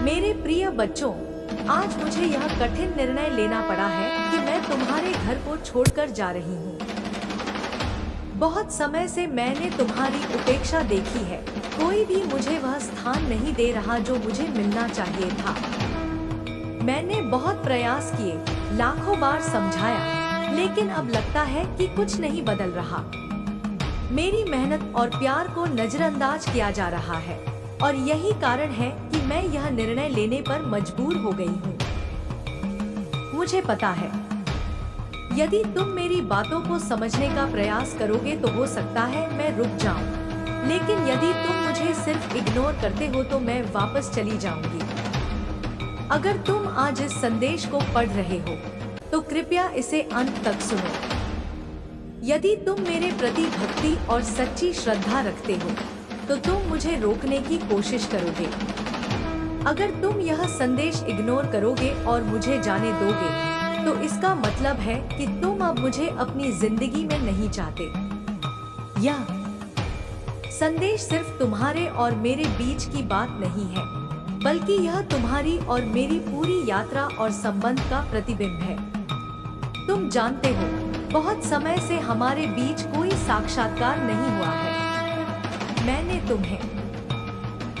मेरे प्रिय बच्चों, आज मुझे यह कठिन निर्णय लेना पड़ा है कि मैं तुम्हारे घर को छोड़कर जा रही हूँ। बहुत समय से मैंने तुम्हारी उपेक्षा देखी है। कोई भी मुझे वह स्थान नहीं दे रहा जो मुझे मिलना चाहिए था। मैंने बहुत प्रयास किए, लाखों बार समझाया, लेकिन अब लगता है कि कुछ नहीं बदल रहा। मेरी मेहनत और प्यार को नजरअंदाज किया जा रहा है और यही कारण है कि मैं यह निर्णय लेने पर मजबूर हो गई हूँ। मुझे पता है, यदि तुम मेरी बातों को समझने का प्रयास करोगे तो हो सकता है मैं रुक जाऊं, लेकिन यदि तुम मुझे सिर्फ इग्नोर करते हो तो मैं वापस चली जाऊंगी। अगर तुम आज इस संदेश को पढ़ रहे हो तो कृपया इसे अंत तक सुनो। यदि तुम मेरे प्रति भक्ति और सच्ची श्रद्धा रखते हो तो तुम मुझे रोकने की कोशिश करोगे। अगर तुम यह संदेश इग्नोर करोगे और मुझे जाने दोगे तो इसका मतलब है कि तुम अब मुझे अपनी जिंदगी में नहीं चाहते। यह संदेश सिर्फ तुम्हारे और मेरे बीच की बात नहीं है, बल्कि यह तुम्हारी और मेरी पूरी यात्रा और संबंध का प्रतिबिंब है। तुम जानते हो, बहुत समय से हमारे बीच कोई साक्षात्कार नहीं हुआ है। मैंने तुम्हें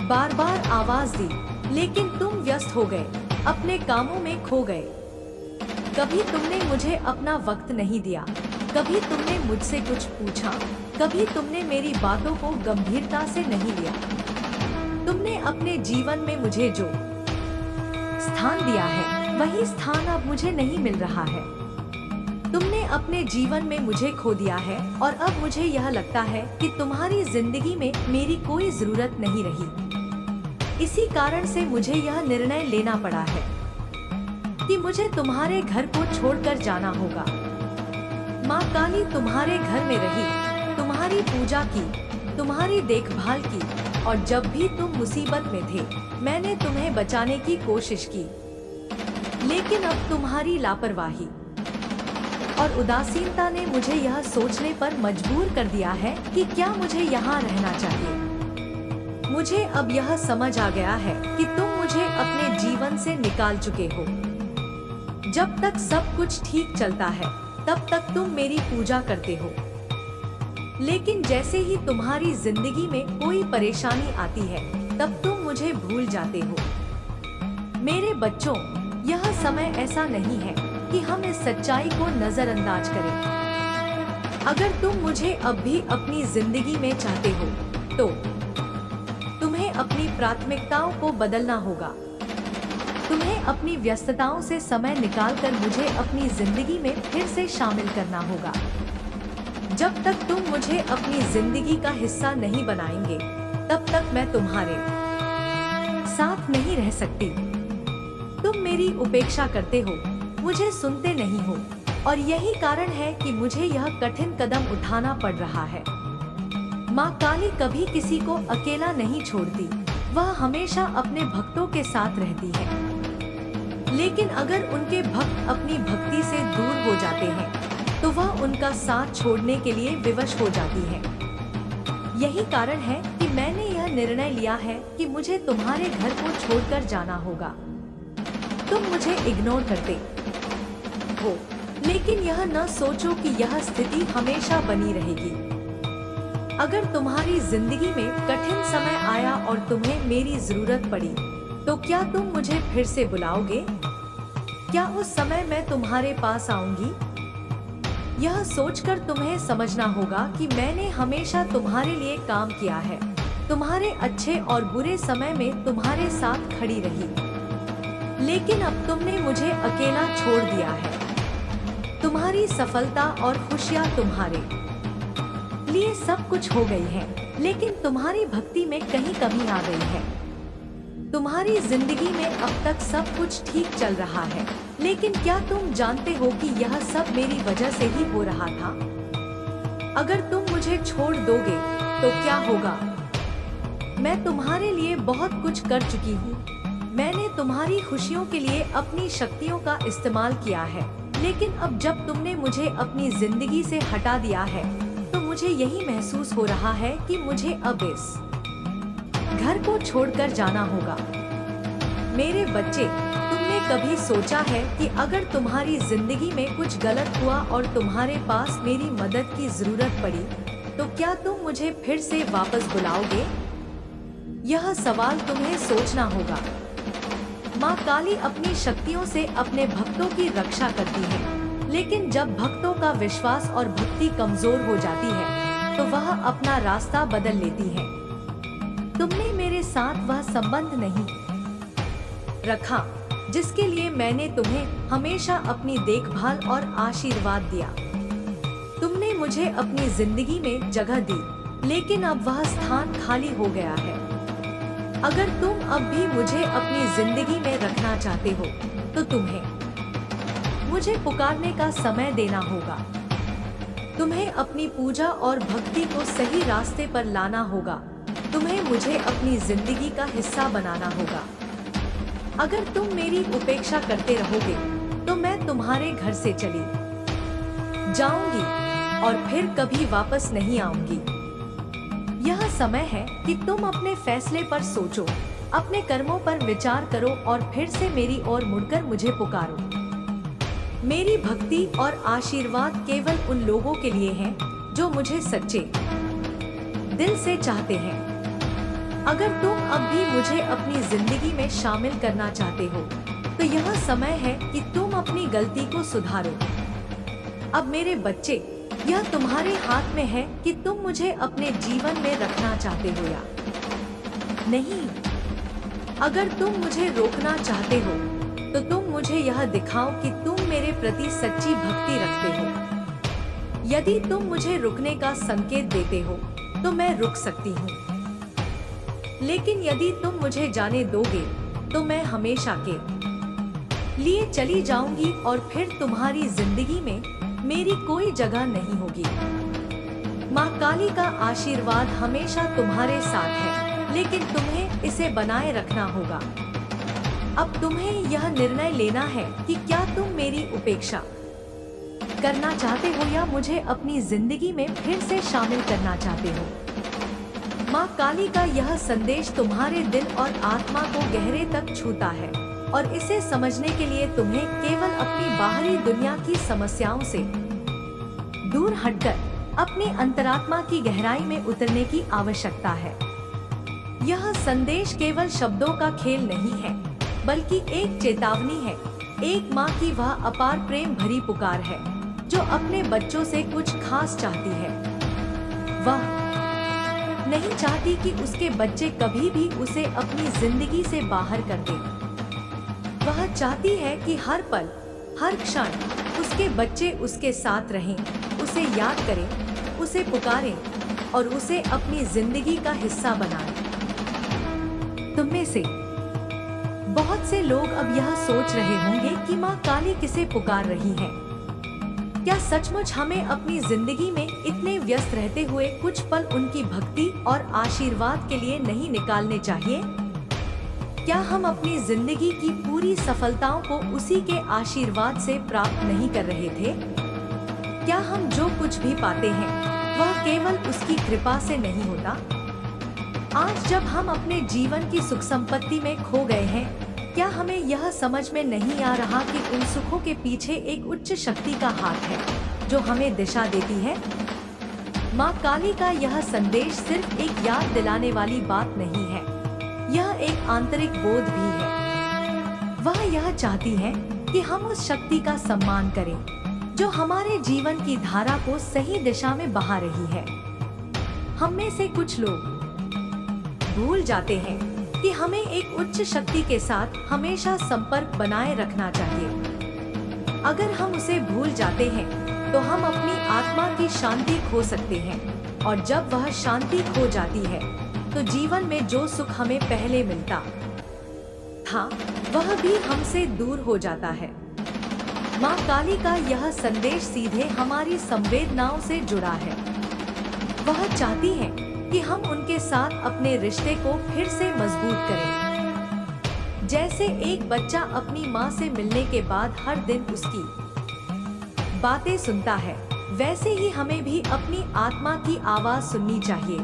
बार बार आवाज दी, लेकिन तुम व्यस्त हो गए, अपने कामों में खो गए। कभी तुमने मुझे अपना वक्त नहीं दिया, कभी तुमने मुझसे कुछ पूछा, कभी तुमने मेरी बातों को गंभीरता से नहीं लिया। तुमने अपने जीवन में मुझे जो स्थान दिया है, वही स्थान अब मुझे नहीं मिल रहा है। तुमने अपने जीवन में मुझे खो दिया है और अब मुझे यह लगता है कि तुम्हारी जिंदगी में मेरी कोई जरूरत नहीं रही। इसी कारण से मुझे यह निर्णय लेना पड़ा है कि मुझे तुम्हारे घर को छोड़कर जाना होगा। माँ काली तुम्हारे घर में रही, तुम्हारी पूजा की, तुम्हारी देखभाल की, और जब भी तुम मुसीबत में थे मैंने तुम्हें बचाने की कोशिश की। लेकिन अब तुम्हारी लापरवाही और उदासीनता ने मुझे यह सोचने पर मजबूर कर दिया है कि क्या मुझे यहाँ रहना चाहिए। मुझे अब यह समझ आ गया है कि तुम मुझे अपने जीवन से निकाल चुके हो। जब तक सब कुछ ठीक चलता है तब तक तुम मेरी पूजा करते हो, लेकिन जैसे ही तुम्हारी जिंदगी में कोई परेशानी आती है तब तुम मुझे भूल जाते हो। मेरे बच्चों, यह समय ऐसा नहीं है कि हम इस सच्चाई को नजरअंदाज करें। अगर तुम मुझे अब भी अपनी जिंदगी में चाहते हो तो तुम्हें अपनी प्राथमिकताओं को बदलना होगा। तुम्हें अपनी व्यस्तताओं से समय निकालकर मुझे अपनी जिंदगी में फिर से शामिल करना होगा। जब तक तुम मुझे अपनी जिंदगी का हिस्सा नहीं बनाएंगे तब तक मैं तुम्हारे साथ नहीं रह सकती। तुम मेरी उपेक्षा करते हो, मुझे सुनते नहीं हो, और यही कारण है कि मुझे यह कठिन कदम उठाना पड़ रहा है। माँ काली कभी किसी को अकेला नहीं छोड़ती, वह हमेशा अपने भक्तों के साथ रहती है। लेकिन अगर उनके भक्त अपनी भक्ति से दूर हो जाते हैं तो वह उनका साथ छोड़ने के लिए विवश हो जाती है। यही कारण है कि मैंने यह निर्णय लिया है कि मुझे तुम्हारे घर को छोड़कर जाना होगा। तुम मुझे इग्नोर करते हो, लेकिन यह न सोचो कि यह स्थिति हमेशा बनी रहेगी। अगर तुम्हारी जिंदगी में कठिन समय आया और तुम्हें मेरी जरूरत पड़ी तो क्या तुम मुझे फिर से बुलाओगे? क्या उस समय मैं तुम्हारे पास आऊंगी? यह सोचकर तुम्हें समझना होगा कि मैंने हमेशा तुम्हारे लिए काम किया है, तुम्हारे अच्छे और बुरे समय में तुम्हारे साथ खड़ी रही। लेकिन अब तुमने मुझे अकेला छोड़ दिया है। तुम्हारी सफलता और खुशियाँ तुम्हारे लिए सब कुछ हो गई है, लेकिन तुम्हारी भक्ति में कहीं कमी आ गई है। तुम्हारी जिंदगी में अब तक सब कुछ ठीक चल रहा है, लेकिन क्या तुम जानते हो कि यह सब मेरी वजह से ही हो रहा था? अगर तुम मुझे छोड़ दोगे तो क्या होगा? मैं तुम्हारे लिए बहुत कुछ कर चुकी हूँ। मैंने तुम्हारी खुशियों के लिए अपनी शक्तियों का इस्तेमाल किया है, लेकिन अब जब तुमने मुझे अपनी जिंदगी से हटा दिया है तो मुझे यही महसूस हो रहा है कि मुझे अब इस घर को छोड़कर जाना होगा। मेरे बच्चे, तुमने कभी सोचा है कि अगर तुम्हारी जिंदगी में कुछ गलत हुआ और तुम्हारे पास मेरी मदद की जरूरत पड़ी, तो क्या तुम मुझे फिर से वापस बुलाओगे? यह सवाल तुम्हें सोचना होगा। माँ काली अपनी शक्तियों से अपने भक्तों की रक्षा करती है, लेकिन जब भक्तों का विश्वास और भक्ति कमजोर हो जाती है, तो वह अपना रास्ता बदल लेती है। तुमने मेरे साथ वह संबंध नहीं रखा जिसके लिए मैंने तुम्हें हमेशा अपनी देखभाल और आशीर्वाद दिया। तुमने मुझे अपनी जिंदगी में जगह दी, लेकिन अब वह स्थान खाली हो गया है। अगर तुम अब भी मुझे अपनी जिंदगी में रखना चाहते हो, तो तुम्हें मुझे पुकारने का समय देना होगा। तुम्हें अपनी पूजा और भक्ति को सही रास्ते पर लाना होगा। तुम्हें मुझे अपनी जिंदगी का हिस्सा बनाना होगा। अगर तुम मेरी उपेक्षा करते रहोगे, तो मैं तुम्हारे घर से चली जाऊंगी और फिर कभी वापस नहीं आऊंगी। यह समय है कि तुम अपने फैसले पर सोचो, अपने कर्मों पर विचार करो और फिर से मेरी ओर मुड़कर मुझे पुकारो। मेरी भक्ति और आशीर्वाद केवल उन लोगों के लिए हैं जो मुझे सच्चे दिल से चाहते हैं। अगर तुम अब भी मुझे अपनी जिंदगी में शामिल करना चाहते हो, तो यह समय है कि तुम अपनी गलती को सुधारो। अब मेरे बच्चे, यह तुम्हारे हाथ में है कि तुम मुझे अपने जीवन में रखना चाहते हो या नहीं। अगर तुम मुझे रोकना चाहते हो, तो तुम मुझे यह दिखाओ कि तुम मेरे प्रति सच्ची भक्ति रखते हो। यदि तुम मुझे रुकने का संकेत देते हो, तो मैं रुक सकती हूँ, लेकिन यदि तुम मुझे जाने दोगे, तो मैं हमेशा के लिए चली जाऊंगी और फिर तुम्हारी जिंदगी में मेरी कोई जगह नहीं होगी। माँ काली का आशीर्वाद हमेशा तुम्हारे साथ है, लेकिन तुम्हें इसे बनाए रखना होगा। अब तुम्हें यह निर्णय लेना है कि क्या तुम मेरी उपेक्षा करना चाहते हो या मुझे अपनी जिंदगी में फिर से शामिल करना चाहते हो। माँ काली का यह संदेश तुम्हारे दिल और आत्मा को गहरे तक छूता है, और इसे समझने के लिए तुम्हें केवल अपनी बाहरी दुनिया की समस्याओं से दूर हटकर अपनी अंतरात्मा की गहराई में उतरने की आवश्यकता है। यह संदेश केवल शब्दों का खेल नहीं है, बल्कि एक चेतावनी है, एक माँ की वह अपार प्रेम भरी पुकार है जो अपने बच्चों से कुछ खास चाहती है। वह नहीं चाहती कि उसके बच्चे कभी भी उसे अपनी जिंदगी से बाहर कर दें। वह चाहती है कि हर पल, हर क्षण उसके बच्चे उसके साथ रहें, उसे याद करें, उसे पुकारें और उसे अपनी जिंदगी का हिस्सा बनाएं। तुम में से बहुत से लोग अब यह सोच रहे होंगे कि माँ काली किसे पुकार रही है। क्या सचमुच हमें अपनी जिंदगी में इतने व्यस्त रहते हुए कुछ पल उनकी भक्ति और आशीर्वाद के लिए नहीं निकालने चाहिए? क्या हम अपनी जिंदगी की पूरी सफलताओं को उसी के आशीर्वाद से प्राप्त नहीं कर रहे थे? क्या हम जो कुछ भी पाते हैं वह केवल उसकी कृपा से नहीं होता? आज जब हम अपने जीवन की सुख संपत्ति में खो गए हैं, क्या हमें यह समझ में नहीं आ रहा कि उन सुखों के पीछे एक उच्च शक्ति का हाथ है जो हमें दिशा देती है? माँ काली का यह संदेश सिर्फ एक याद दिलाने वाली बात नहीं है, यह एक आंतरिक बोध भी है। वह यह चाहती है कि हम उस शक्ति का सम्मान करें जो हमारे जीवन की धारा को सही दिशा में बहा रही है। हम में से कुछ लोग भूल जाते हैं कि हमें एक उच्च शक्ति के साथ हमेशा संपर्क बनाए रखना चाहिए। अगर हम उसे भूल जाते हैं, तो हम अपनी आत्मा की शांति खो सकते हैं, और जब वह शांति खो जाती है, तो जीवन में जो सुख हमें पहले मिलता था, वह भी हमसे दूर हो जाता है। माँ काली का यह संदेश सीधे हमारी संवेदनाओं से जुड़ा है। वह चाहती है कि हम उनके साथ अपने रिश्ते को फिर से मजबूत करें। जैसे एक बच्चा अपनी माँ से मिलने के बाद हर दिन उसकी बातें सुनता है, वैसे ही हमें भी अपनी आत्मा की आवाज सुननी चाहिए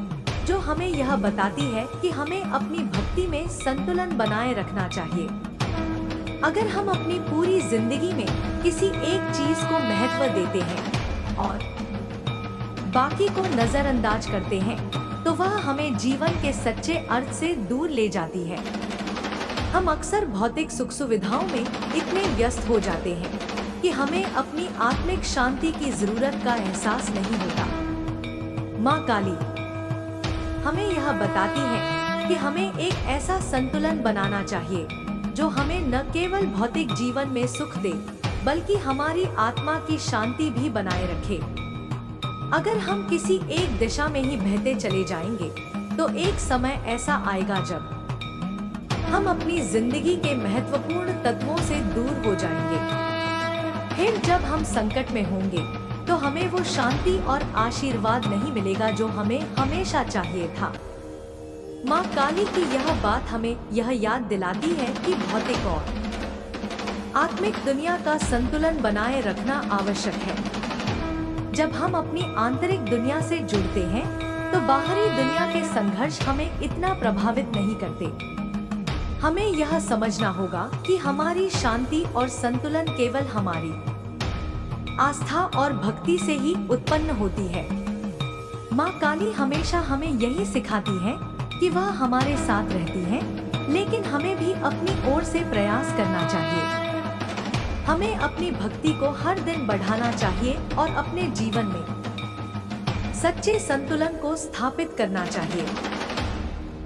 जो हमें यह बताती है कि हमें अपनी भक्ति भक्ति में संतुलन बनाए रखना चाहिए। अगर हम अपनी पूरी जिंदगी में किसी एक चीज को महत्व देते हैं और बाकी को नजरअंदाज करते हैं, तो वह हमें जीवन के सच्चे अर्थ से दूर ले जाती है। हम अक्सर भौतिक सुख सुविधाओं में इतने व्यस्त हो जाते हैं कि हमें अपनी आत्मिक शांति की जरूरत का एहसास नहीं होता। माँ काली हमें यह बताती है कि हमें एक ऐसा संतुलन बनाना चाहिए जो हमें न केवल भौतिक जीवन में सुख दे, बल्कि हमारी आत्मा की शांति भी बनाए रखे। अगर हम किसी एक दिशा में ही बहते चले जाएंगे, तो एक समय ऐसा आएगा जब हम अपनी जिंदगी के महत्वपूर्ण तत्वों से दूर हो जाएंगे। फिर जब हम संकट में होंगे, तो हमें वो शांति और आशीर्वाद नहीं मिलेगा जो हमें हमेशा चाहिए था। माँ काली की यह बात हमें यह याद दिलाती है कि भौतिक और आत्मिक दुनिया का संतुलन बनाए रखना आवश्यक है। जब हम अपनी आंतरिक दुनिया से जुड़ते हैं, तो बाहरी दुनिया के संघर्ष हमें इतना प्रभावित नहीं करते। हमें यह समझना होगा कि हमारी शांति और संतुलन केवल हमारी आस्था और भक्ति से ही उत्पन्न होती है। माँ काली हमेशा हमें यही सिखाती है कि वह हमारे साथ रहती हैं, लेकिन हमें भी अपनी ओर से प्रयास करना चाहिए। हमें अपनी भक्ति को हर दिन बढ़ाना चाहिए और अपने जीवन में सच्चे संतुलन को स्थापित करना चाहिए।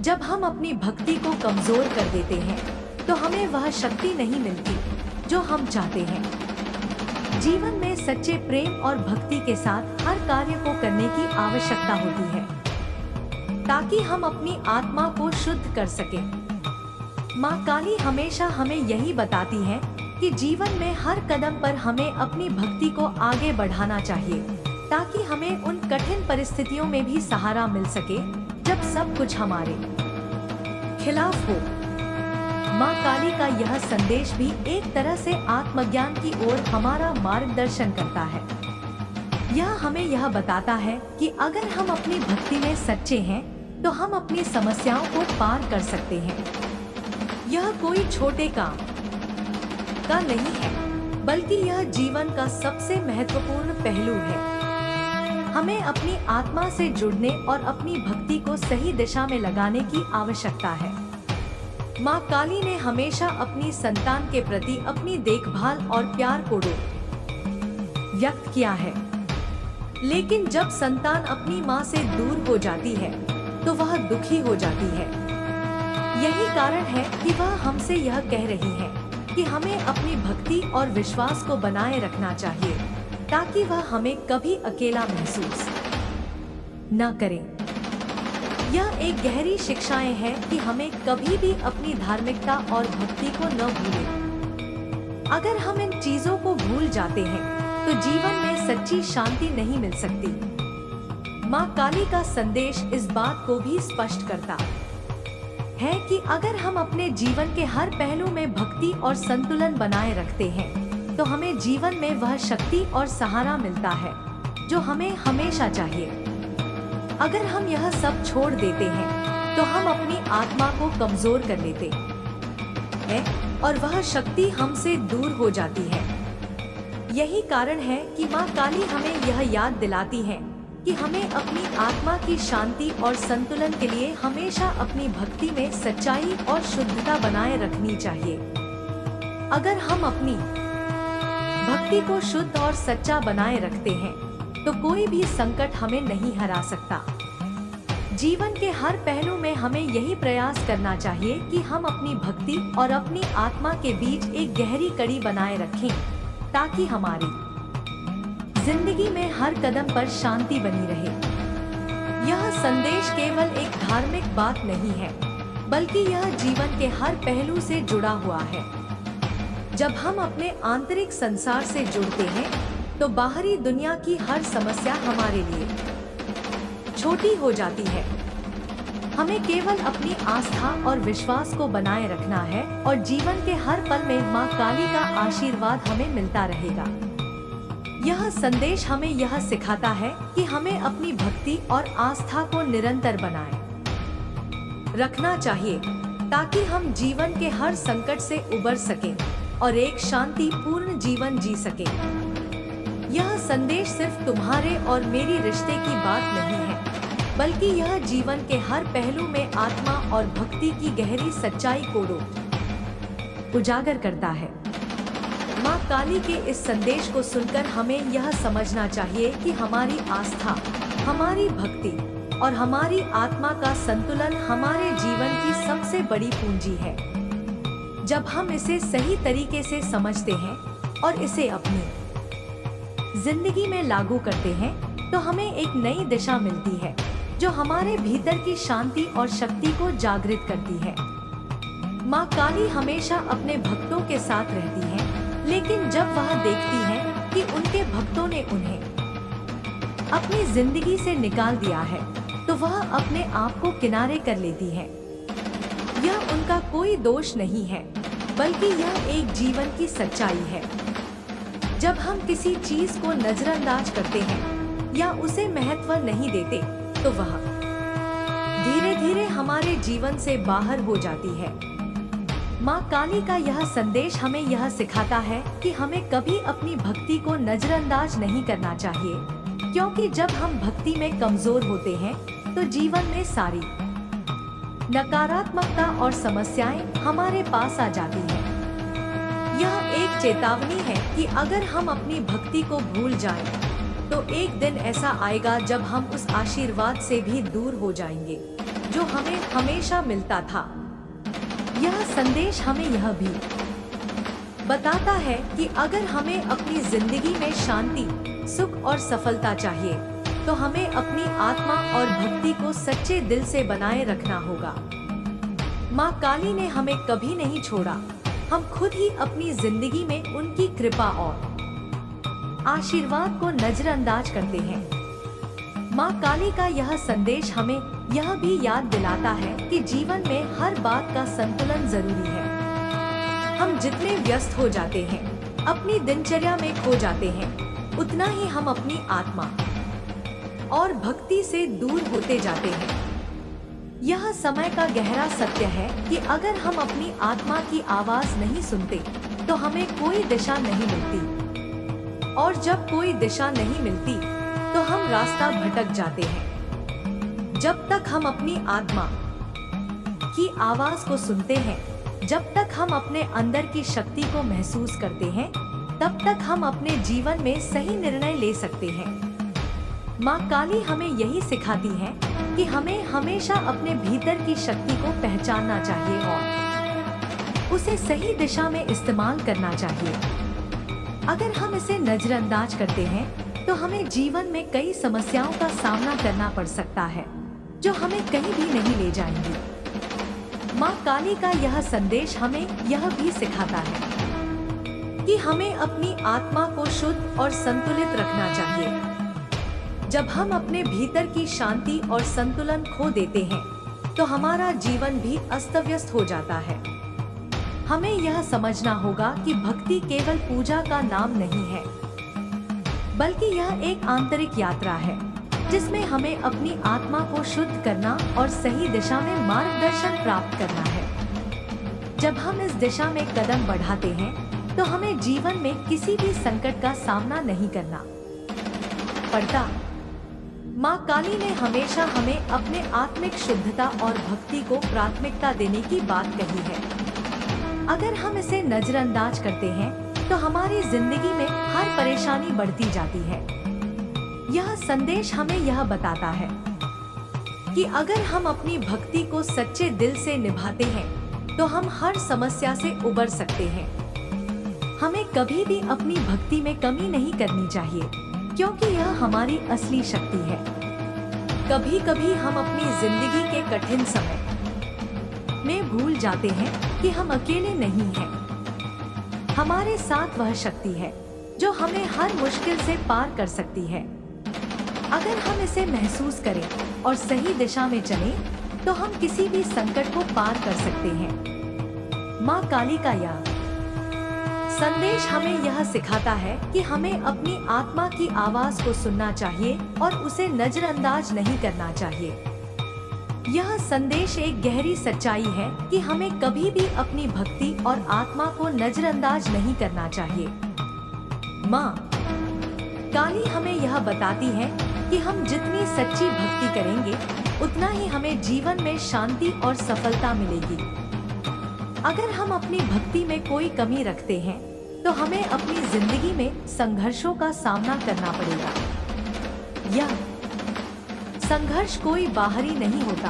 जब हम अपनी भक्ति को कमजोर कर देते हैं, तो हमें वह शक्ति नहीं मिलती जो हम चाहते हैं। जीवन में सच्चे प्रेम और भक्ति के साथ हर कार्य को करने की आवश्यकता होती है, ताकि हम अपनी आत्मा को शुद्ध कर सकें। माँ काली हमेशा हमें यही बताती है कि जीवन में हर कदम पर हमें अपनी भक्ति को आगे बढ़ाना चाहिए, ताकि हमें उन कठिन परिस्थितियों में भी सहारा मिल सके जब सब कुछ हमारे खिलाफ हो। माँ काली का यह संदेश भी एक तरह से आत्मज्ञान की ओर हमारा मार्गदर्शन करता है। यह हमें यह बताता है कि अगर हम अपनी भक्ति में सच्चे हैं, तो हम अपनी समस्याओं को पार कर सकते हैं। यह कोई छोटे काम का नहीं है, बल्कि यह जीवन का सबसे महत्वपूर्ण पहलू है। हमें अपनी आत्मा से जुड़ने और अपनी भक्ति को सही दिशा में लगाने की आवश्यकता है। माँ काली ने हमेशा अपनी संतान के प्रति अपनी देखभाल और प्यार को व्यक्त किया है, लेकिन जब संतान अपनी माँ से दूर हो जाती है, तो वह दुखी हो जाती है। यही कारण है कि वह हमसे यह कह रही है कि हमें अपनी भक्ति और विश्वास को बनाए रखना चाहिए, ताकि वह हमें कभी अकेला महसूस न करे। यह एक गहरी शिक्षाएं हैं कि हमें कभी भी अपनी धार्मिकता और भक्ति को न भूलें। अगर हम इन चीजों को भूल जाते हैं, तो जीवन में सच्ची शांति नहीं मिल सकती। माँ काली का संदेश इस बात को भी स्पष्ट करता है कि अगर हम अपने जीवन के हर पहलू में भक्ति और संतुलन बनाए रखते हैं, तो हमें जीवन में वह शक्ति और सहारा मिलता है जो हमें हमेशा चाहिए। अगर हम यह सब छोड़ देते हैं, तो हम अपनी आत्मा को कमजोर कर लेते हैं और वह शक्ति हमसे दूर हो जाती है। यही कारण है कि माँ काली हमें यह याद दिलाती है कि हमें अपनी आत्मा की शांति और संतुलन के लिए हमेशा अपनी भक्ति में सच्चाई और शुद्धता बनाए रखनी चाहिए। अगर हम अपनी भक्ति को शुद्ध और सच्चा बनाए रखते हैं, तो कोई भी संकट हमें नहीं हरा सकता। जीवन के हर पहलू में हमें यही प्रयास करना चाहिए कि हम अपनी भक्ति और अपनी आत्मा के बीच एक गहरी कड़ी बनाए रखें, ताकि हमारी जिंदगी में हर कदम पर शांति बनी रहे। यह संदेश केवल एक धार्मिक बात नहीं है, बल्कि यह जीवन के हर पहलू से जुड़ा हुआ है। जब हम अपने आंतरिक संसार से जुड़ते हैं, तो बाहरी दुनिया की हर समस्या हमारे लिए छोटी हो जाती है। हमें केवल अपनी आस्था और विश्वास को बनाए रखना है और जीवन के हर पल में माँ काली का आशीर्वाद हमें मिलता रहेगा। यह संदेश हमें यह सिखाता है कि हमें अपनी भक्ति और आस्था को निरंतर बनाए रखना चाहिए, ताकि हम जीवन के हर संकट से उबर सकें और एक शांतिपूर्ण जीवन जी सकें। यह संदेश सिर्फ तुम्हारे और मेरी रिश्ते की बात नहीं है, बल्कि यह जीवन के हर पहलू में आत्मा और भक्ति की गहरी सच्चाई को उजागर करता है। माँ काली के इस संदेश को सुनकर हमें यह समझना चाहिए कि हमारी आस्था, हमारी भक्ति और हमारी आत्मा का संतुलन हमारे जीवन की सबसे बड़ी पूंजी है। जब हम इसे सही तरीके से समझते हैं और इसे अपनी जिंदगी में लागू करते हैं, तो हमें एक नई दिशा मिलती है जो हमारे भीतर की शांति और शक्ति को जागृत करती है। माँ काली हमेशा अपने भक्तों के साथ रहती है, लेकिन जब वह देखती है कि उनके भक्तों ने उन्हें अपनी जिंदगी से निकाल दिया है, तो वह अपने आप को किनारे कर लेती है। यह उनका कोई दोष नहीं है, बल्कि यह एक जीवन की सच्चाई है। जब हम किसी चीज को नजरअंदाज करते हैं या उसे महत्व नहीं देते, तो वह धीरे धीरे हमारे जीवन से बाहर हो जाती है। माँ काली का यह संदेश हमें यह सिखाता है कि हमें कभी अपनी भक्ति को नजरअंदाज नहीं करना चाहिए, क्योंकि जब हम भक्ति में कमजोर होते हैं तो जीवन में सारी नकारात्मकता और समस्याएं हमारे पास आ जाती हैं। यह एक चेतावनी है कि अगर हम अपनी भक्ति को भूल जाएं, तो एक दिन ऐसा आएगा जब हम उस आशीर्वाद से भी दूर हो जाएंगे जो हमें हमेशा मिलता था। यह संदेश हमें यह भी बताता है कि अगर हमें अपनी जिंदगी में शांति, सुख और सफलता चाहिए, तो हमें अपनी आत्मा और भक्ति को सच्चे दिल से बनाए रखना होगा। माँ काली ने हमें कभी नहीं छोड़ा। हम खुद ही अपनी जिंदगी में उनकी कृपा और आशीर्वाद को नजरअंदाज करते हैं। माँ काली का यह संदेश हमें यह भी याद दिलाता है कि जीवन में हर बात का संतुलन जरूरी है। हम जितने व्यस्त हो जाते हैं, अपनी दिनचर्या में खो जाते हैं, उतना ही हम अपनी आत्मा और भक्ति से दूर होते जाते हैं। यह समय का गहरा सत्य है कि अगर हम अपनी आत्मा की आवाज नहीं सुनते, तो हमें कोई दिशा नहीं मिलती, और जब कोई दिशा नहीं मिलती, तो हम रास्ता भटक जाते हैं। जब तक हम अपनी आत्मा की आवाज को सुनते हैं, जब तक हम अपने अंदर की शक्ति को महसूस करते हैं, तब तक हम अपने जीवन में सही निर्णय ले सकते हैं। माँ काली हमें यही सिखाती है कि हमें हमेशा अपने भीतर की शक्ति को पहचानना चाहिए और उसे सही दिशा में इस्तेमाल करना चाहिए। अगर हम इसे नजरअंदाज करते हैं, तो हमें जीवन में कई समस्याओं का सामना करना पड़ सकता है, जो हमें कहीं भी नहीं ले जाएंगी। माँ काली का यह संदेश हमें यह भी सिखाता है कि हमें अपनी आत्मा को शुद्ध और संतुलित रखना चाहिए। जब हम अपने भीतर की शांति और संतुलन खो देते हैं, तो हमारा जीवन भी अस्त व्यस्त हो जाता है। हमें यह समझना होगा कि भक्ति केवल पूजा का नाम नहीं है, बल्कि यह एक आंतरिक यात्रा है, जिसमें हमें अपनी आत्मा को शुद्ध करना और सही दिशा में मार्गदर्शन प्राप्त करना है। जब हम इस दिशा में कदम बढ़ाते हैं, तो हमें जीवन में किसी भी संकट का सामना नहीं करना पड़ता। माँ काली ने हमेशा हमें अपने आत्मिक शुद्धता और भक्ति को प्राथमिकता देने की बात कही है। अगर हम इसे नजरअंदाज करते हैं, तो हमारी जिंदगी में हर परेशानी बढ़ती जाती है। यह संदेश हमें यह बताता है कि अगर हम अपनी भक्ति को सच्चे दिल से निभाते हैं, तो हम हर समस्या से उबर सकते हैं। हमें कभी भी अपनी भक्ति में कमी नहीं करनी चाहिए, क्योंकि यह हमारी असली शक्ति है। कभी कभी हम अपनी जिंदगी के कठिन समय में भूल जाते हैं कि हम अकेले नहीं हैं। हमारे साथ वह शक्ति है जो हमें हर मुश्किल से पार कर सकती है। अगर हम इसे महसूस करें और सही दिशा में चलें, तो हम किसी भी संकट को पार कर सकते हैं। माँ काली का यह संदेश हमें यह सिखाता है कि हमें अपनी आत्मा की आवाज को सुनना चाहिए और उसे नजरअंदाज नहीं करना चाहिए। यह संदेश एक गहरी सच्चाई है कि हमें कभी भी अपनी भक्ति और आत्मा को नजरअंदाज नहीं करना चाहिए। माँ काली हमें यह बताती है कि हम जितनी सच्ची भक्ति करेंगे उतना ही हमें जीवन में शांति और सफलता मिलेगी। अगर हम अपनी भक्ति में कोई कमी रखते हैं तो हमें अपनी जिंदगी में संघर्षों का सामना करना पड़ेगा। यह संघर्ष कोई बाहरी नहीं होता,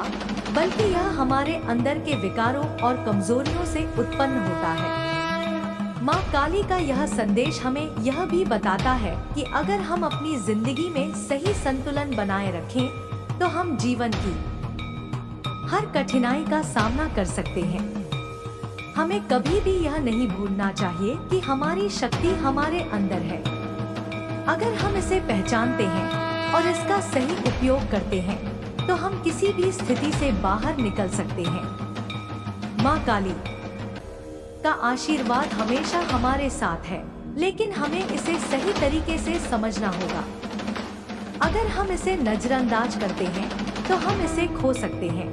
बल्कि यह हमारे अंदर के विकारों और कमजोरियों से उत्पन्न होता है। माँ काली का यह संदेश हमें यह भी बताता है कि अगर हम अपनी जिंदगी में सही संतुलन बनाए रखें तो हम जीवन की हर कठिनाई का सामना कर सकते हैं। हमें कभी भी यह नहीं भूलना चाहिए कि हमारी शक्ति हमारे अंदर है। अगर हम इसे पहचानते हैं और इसका सही उपयोग करते हैं तो हम किसी भी स्थिति से बाहर निकल सकते हैं। माँ काली का आशीर्वाद हमेशा हमारे साथ है, लेकिन हमें इसे सही तरीके से समझना होगा। अगर हम इसे नजरअंदाज करते हैं तो हम इसे खो सकते हैं।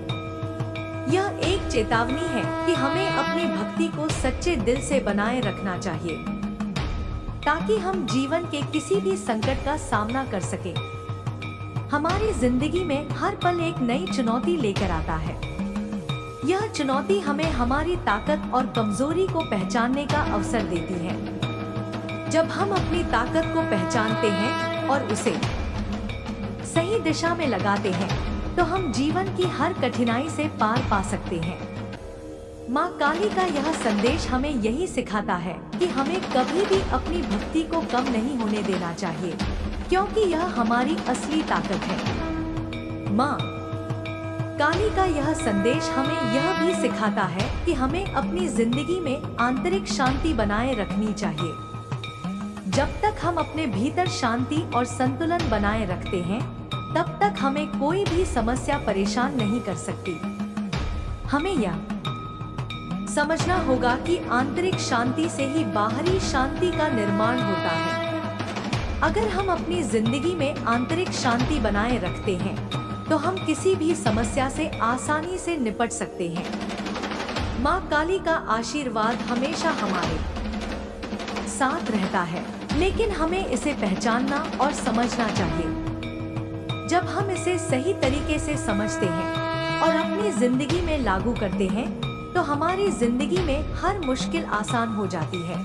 यह एक चेतावनी है कि हमें अपनी भक्ति को सच्चे दिल से बनाए रखना चाहिए ताकि हम जीवन के किसी भी संकट का सामना कर सकें। हमारी जिंदगी में हर पल एक नई चुनौती लेकर आता है। यह चुनौती हमें हमारी ताकत और कमजोरी को पहचानने का अवसर देती है। जब हम अपनी ताकत को पहचानते हैं और उसे सही दिशा में लगाते हैं तो हम जीवन की हर कठिनाई से पार पा सकते हैं। माँ काली का यह संदेश हमें यही सिखाता है कि हमें कभी भी अपनी भक्ति को कम नहीं होने देना चाहिए, क्योंकि यह हमारी असली ताकत है। माँ काली का यह संदेश हमें यह भी सिखाता है कि हमें अपनी जिंदगी में आंतरिक शांति बनाए रखनी चाहिए। जब तक हम अपने भीतर शांति और संतुलन बनाए रखते हैं, तब तक हमें कोई भी समस्या परेशान नहीं कर सकती। हमें यह समझना होगा कि आंतरिक शांति से ही बाहरी शांति का निर्माण होता है। अगर हम अपनी जिंदगी में आंतरिक शांति बनाए रखते हैं तो हम किसी भी समस्या से आसानी से निपट सकते हैं। माँ काली का आशीर्वाद हमेशा हमारे साथ रहता है, लेकिन हमें इसे पहचानना और समझना चाहिए। जब हम इसे सही तरीके से समझते हैं और अपनी जिंदगी में लागू करते हैं तो हमारी जिंदगी में हर मुश्किल आसान हो जाती है।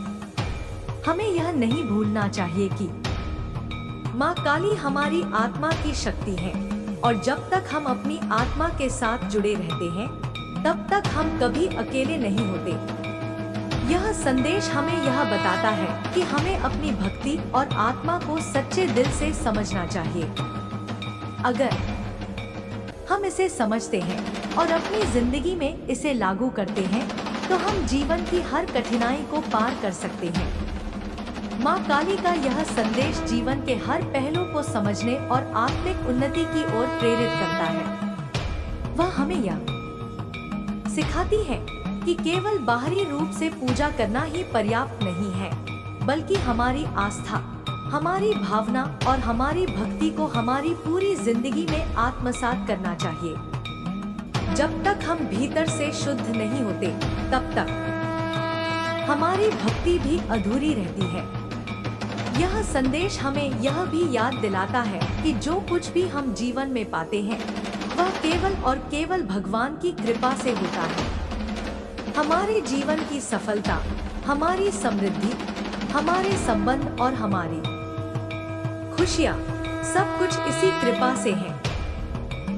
हमें यह नहीं भूलना चाहिए कि माँ काली हमारी आत्मा की शक्ति है और जब तक हम अपनी आत्मा के साथ जुड़े रहते हैं तब तक हम कभी अकेले नहीं होते। यह संदेश हमें यह बताता है कि हमें अपनी भक्ति और आत्मा को सच्चे दिल से समझना चाहिए। अगर हम इसे समझते हैं और अपनी जिंदगी में इसे लागू करते हैं तो हम जीवन की हर कठिनाई को पार कर सकते हैं। माँ काली का यह संदेश जीवन के हर पहलू को समझने और आत्मिक उन्नति की ओर प्रेरित करता है। वह हमें यह सिखाती है कि केवल बाहरी रूप से पूजा करना ही पर्याप्त नहीं है, बल्कि हमारी आस्था, हमारी भावना और हमारी भक्ति को हमारी पूरी जिंदगी में आत्मसात करना चाहिए। जब तक हम भीतर से शुद्ध नहीं होते, तब तक हमारी भक्ति भी अधूरी रहती है। यह संदेश हमें यह भी याद दिलाता है कि जो कुछ भी हम जीवन में पाते हैं वह केवल और केवल भगवान की कृपा से होता है। हमारे जीवन की सफलता, हमारी समृद्धि, हमारे संबंध और हमारी खुशियाँ सब कुछ इसी कृपा से है।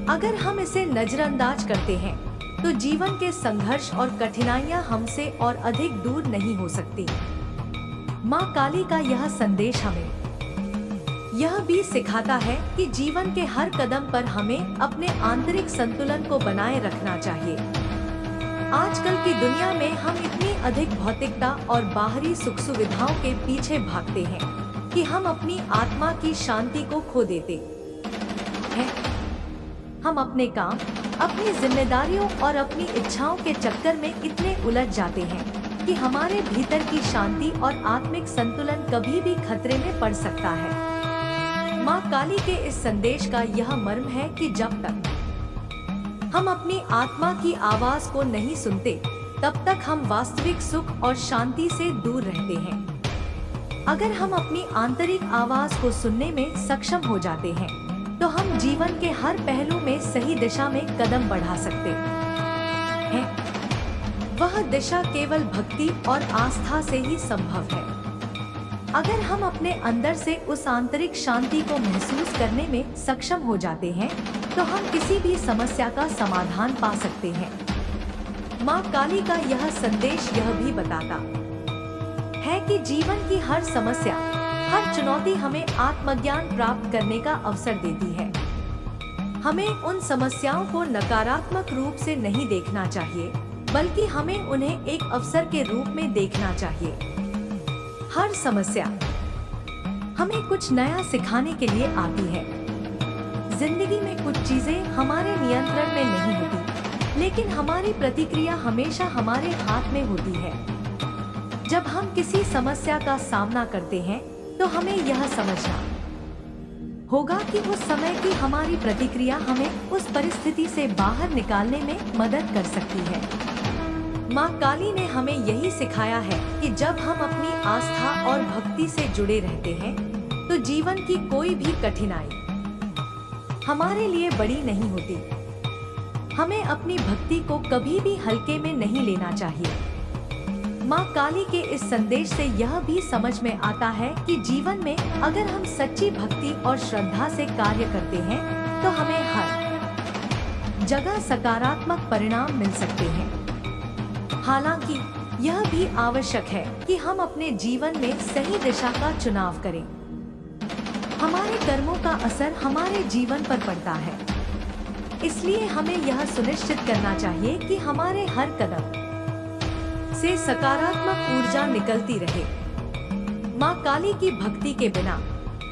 अगर हम इसे नजरअंदाज करते हैं तो जीवन के संघर्ष और कठिनाइयाँ हमसे और अधिक दूर नहीं हो सकती। माँ काली का यह संदेश हमें यह भी सिखाता है कि जीवन के हर कदम पर हमें अपने आंतरिक संतुलन को बनाए रखना चाहिए। आजकल की दुनिया में हम इतनी अधिक भौतिकता और बाहरी सुख सुविधाओं के पीछे भागते हैं कि हम अपनी आत्मा की शांति को खो देते हैं। हम अपने काम, अपनी जिम्मेदारियों और अपनी इच्छाओं के चक्कर में इतने उलझ जाते हैं कि हमारे भीतर की शांति और आत्मिक संतुलन कभी भी खतरे में पड़ सकता है। माँ काली के इस संदेश का यह मर्म है कि जब तक हम अपनी आत्मा की आवाज को नहीं सुनते, तब तक हम वास्तविक सुख और शांति से दूर रहते हैं। अगर हम अपनी आंतरिक आवाज को सुनने में सक्षम हो जाते हैं, तो हम जीवन के हर पहलू में सही दिशा में कदम बढ़ा सकते हैं। वह दिशा केवल भक्ति और आस्था से ही संभव है। अगर हम अपने अंदर से उस आंतरिक शांति को महसूस करने में सक्षम हो जाते हैं, तो हम किसी भी समस्या का समाधान पा सकते हैं। माँ काली का यह संदेश यह भी बताता है कि जीवन की हर समस्या, हर चुनौती हमें आत्मज्ञान प्राप्त करने का अवसर देती है। हमें उन समस्याओं को नकारात्मक रूप से नहीं देखना चाहिए, बल्कि हमें उन्हें एक अवसर के रूप में देखना चाहिए। हर समस्या हमें कुछ नया सिखाने के लिए आती है। जिंदगी में कुछ चीजें हमारे नियंत्रण में नहीं होती, लेकिन हमारी प्रतिक्रिया हमेशा हमारे हाथ में होती है। जब हम किसी समस्या का सामना करते हैं, तो हमें यह समझना होगा कि उस समय की हमारी प्रतिक्रिया हमें उस परिस्थिति से बाहर निकालने में मदद कर सकती है। माँ काली ने हमें यही सिखाया है कि जब हम अपनी आस्था और भक्ति से जुड़े रहते हैं, तो जीवन की कोई भी कठिनाई हमारे लिए बड़ी नहीं होती। हमें अपनी भक्ति को कभी भी हल्के में नहीं लेना चाहिए। माँ काली के इस संदेश से यह भी समझ में आता है कि जीवन में अगर हम सच्ची भक्ति और श्रद्धा से कार्य करते हैं, तो हमें हर जगह सकारात्मक परिणाम मिल सकते हैं। हालांकि यह भी आवश्यक है कि हम अपने जीवन में सही दिशा का चुनाव करें। हमारे कर्मों का असर हमारे जीवन पर पड़ता है, इसलिए हमें यह सुनिश्चित करना चाहिए कि हमारे हर कदम से सकारात्मक ऊर्जा निकलती रहे। माँ काली की भक्ति के बिना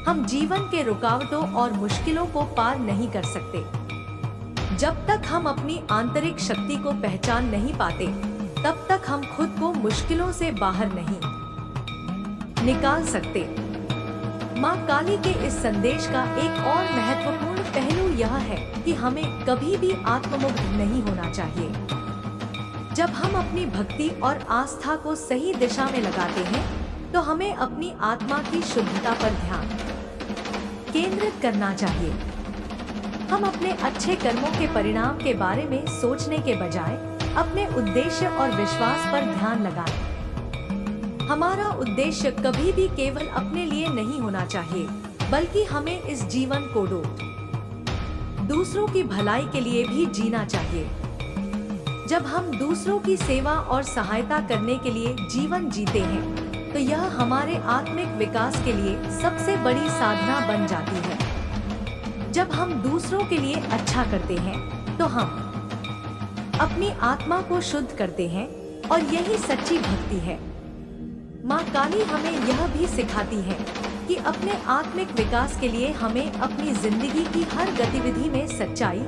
हम जीवन के रुकावटों और मुश्किलों को पार नहीं कर सकते। जब तक हम अपनी आंतरिक शक्ति को पहचान नहीं पाते, तब तक हम खुद को मुश्किलों से बाहर नहीं निकाल सकते। माँ काली के इस संदेश का एक और महत्वपूर्ण पहलू यह है कि हमें कभी भी आत्ममुग्ध नहीं होना चाहिए। जब हम अपनी भक्ति और आस्था को सही दिशा में लगाते हैं, तो हमें अपनी आत्मा की शुद्धता पर ध्यान केंद्रित करना चाहिए। हम अपने अच्छे कर्मों के परिणाम के बारे में सोचने के बजाय अपने उद्देश्य और विश्वास पर ध्यान लगाएं। हमारा उद्देश्य कभी भी केवल अपने लिए नहीं होना चाहिए, बल्कि हमें इस जीवन को दूसरों की भलाई के लिए भी जीना चाहिए। जब हम दूसरों की सेवा और सहायता करने के लिए जीवन जीते हैं, तो यह हमारे आत्मिक विकास के लिए सबसे बड़ी साधना बन जाती है। जब हम दूसरों के लिए अच्छा करते हैं, तो हम अपनी आत्मा को शुद्ध करते हैं, और यही सच्ची भक्ति है। माँ काली हमें यह भी सिखाती है कि अपने आत्मिक विकास के लिए हमें अपनी जिंदगी की हर गतिविधि में सच्चाई,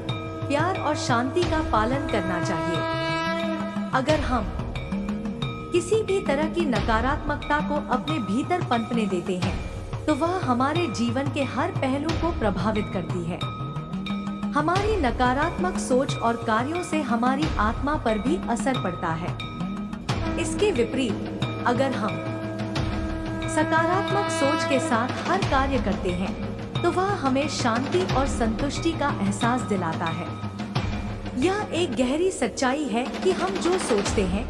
प्यार और शांति का पालन करना चाहिए। अगर हम किसी भी तरह की नकारात्मकता को अपने भीतर पनपने देते हैं, तो वह हमारे जीवन के हर पहलू को प्रभावित करती है। हमारी नकारात्मक सोच और कार्यों से हमारी आत्मा पर भी असर पड़ता है। इसके विपरीत, अगर हम सकारात्मक सोच के साथ हर कार्य करते हैं, तो वह हमें शांति और संतुष्टि का एहसास दिलाता है। यह एक गहरी सच्चाई है कि हम जो सोचते हैं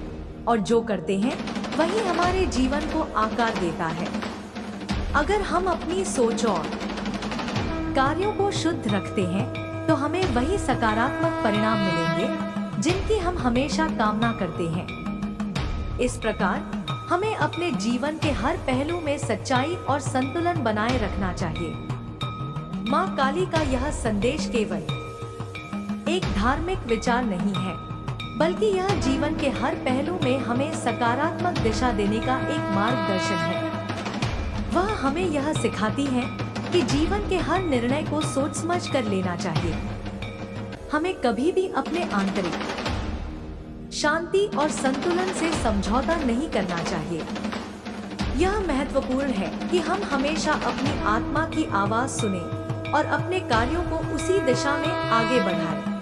और जो करते हैं, वही हमारे जीवन को आकार देता है। अगर हम अपनी सोच और कार्यों को शुद्ध रखते हैं, तो हमें वही सकारात्मक परिणाम मिलेंगे जिनकी हम हमेशा कामना करते हैं। इस प्रकार हमें अपने जीवन के हर पहलू में सच्चाई और संतुलन बनाए रखना चाहिए। माँ काली का यह संदेश केवल एक धार्मिक विचार नहीं है, बल्कि यह जीवन के हर पहलू में हमें सकारात्मक दिशा देने का एक मार्गदर्शन है। वह हमें यह सिखाती है कि जीवन के हर निर्णय को सोच समझ कर लेना चाहिए। हमें कभी भी अपने आंतरिक शांति और संतुलन से समझौता नहीं करना चाहिए। यह महत्वपूर्ण है कि हम हमेशा अपनी आत्मा की आवाज सुनें और अपने कार्यों को उसी दिशा में आगे बढ़ाएं।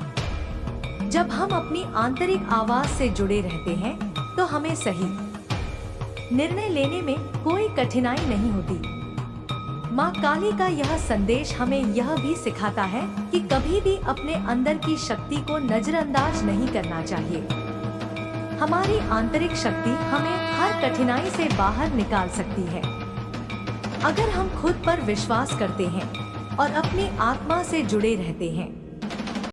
जब हम अपनी आंतरिक आवाज से जुड़े रहते हैं तो हमें सही निर्णय लेने में कोई कठिनाई नहीं होती। माँ काली का यह संदेश हमें यह भी सिखाता है कि कभी भी अपने अंदर की शक्ति को नजरअंदाज नहीं करना चाहिए। हमारी आंतरिक शक्ति हमें हर कठिनाई से बाहर निकाल सकती है। अगर हम खुद पर विश्वास करते हैं और अपनी आत्मा से जुड़े रहते हैं